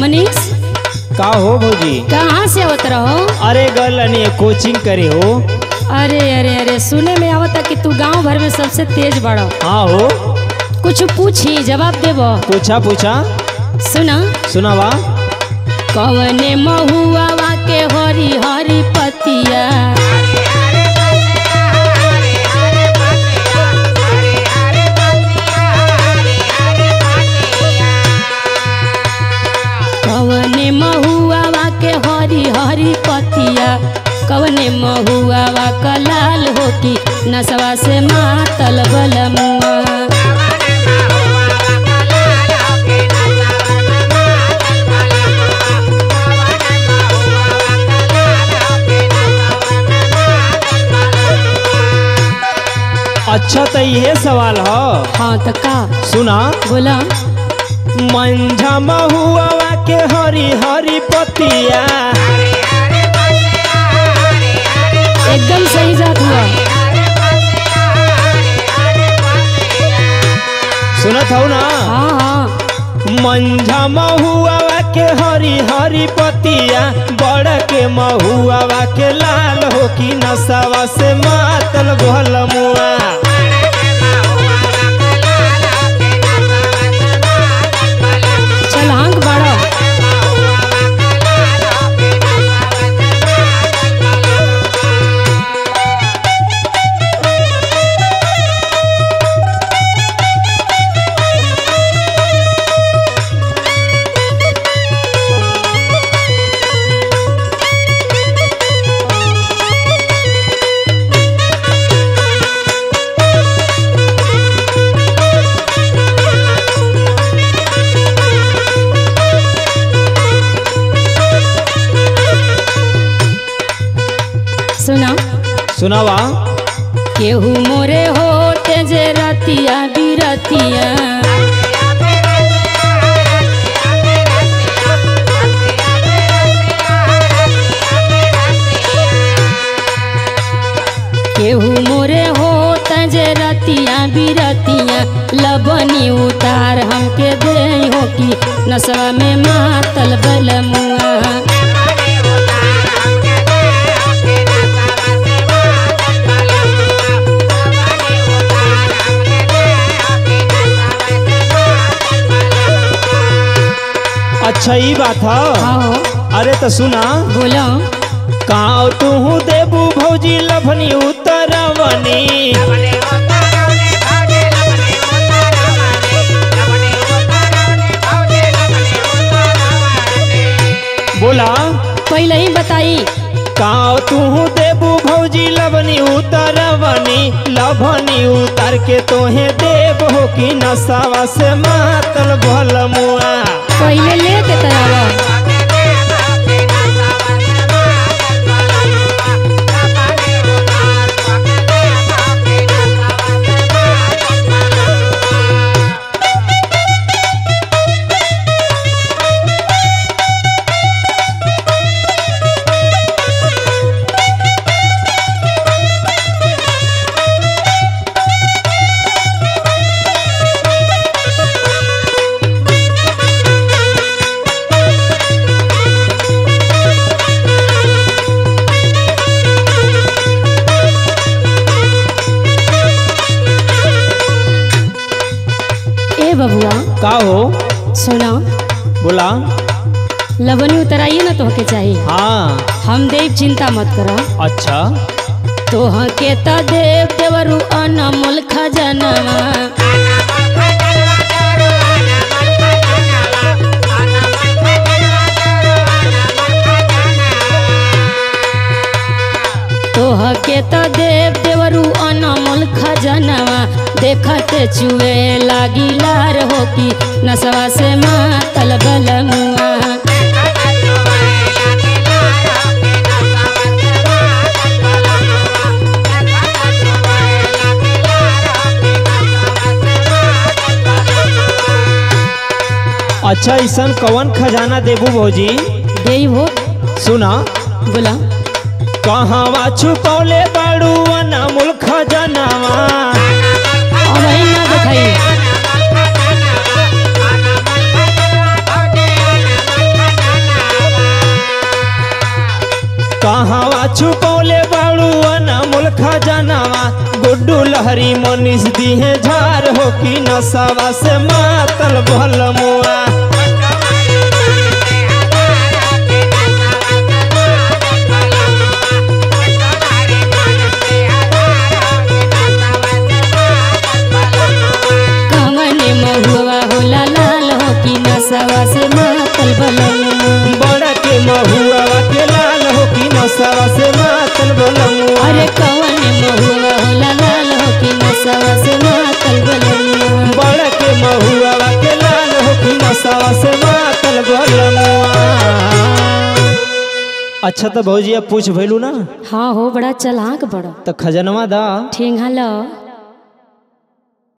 मनीष का हो भौजी? कहाँ से आवत रहो? अरे गल कोचिंग करे हो। अरे अरे अरे सुने में आवता कि तू गांव भर में सबसे तेज बड़ो। हाँ हो। कुछ पूछी जवाब देबो? पूछा पूछा। सुना सुनावा। कवने महुआ के हरी हरी पतिया कवने महुआ के हरी हरी पतिया कवने महुआ का लाल होती नसवा से मातल बलमुआ। अच्छा तो ये सवाल हो। हाँ तो का? सुना। बोला। मंझा महुआ के हरी हरी पतिया। एकदम सही जात हुआ। सुनत हो ना? हाँ हाँ। मंझा महुआ के हरी हरी पतिया बड़ के महुआ के लाल हो की नसवा से मातल भलमुआ। चल आंख बढ़ो। सुना। सुनावा। केहू मोरे होते जे रतिया बिरतिया केहू मोरे होते जे रतिया बिरतिया लबनी उतार हमके दे हो की नसवा में मातल बलमुआ। अच्छा ये बात है। हाँ। अरे तो सुना। बोलो। काव तू देबू भौजी लभनी उतरवनी। बोला। पहले ही बताई। काव तू देबू भौजी लभनी उतरवनी लभनी उतर के तोहे देव हो की नसावा से मातल भलमुआ। पहले लेके तरावा। बबुआ का हो? सुना। बोला। लबनी उतराइए ना तोहके चाहिए। हाँ। हम देव चिंता मत करो। अच्छा। तोहके तो देव देवरु अनमोल खजानवा। तोहके तो देव देवरु अनमोल खजानवा देखते चुए लागी लार हो की नसवा से मातल बलमुआ। अच्छा ऐसा कौन खजाना देबू भौजी? देई हो। सुना। बोला। कहवा छुपौले बाड़ू अनमोल खजानावा। अब ना दिखाई। खजनवा गुड्डू लहरी मनीष दिहे झार हो कि नशवा से मातल बलमुआ। नशवा से मातल बलमुआ बड़ा के महुआ के लाल हो कि नशवा से मातल बलमुआ। अरे कवन महुआ होला लाल हो कि नशवा से मातल बलमुआ। बड़ा के महुआ के लाल हो कि नशवा से मातल बलमुआ। अच्छा तो भौजी अब पूछ भैलू ना। हाँ हो बड़ा चलाक बड़ा तो खजनवा दा ठेंगा लो।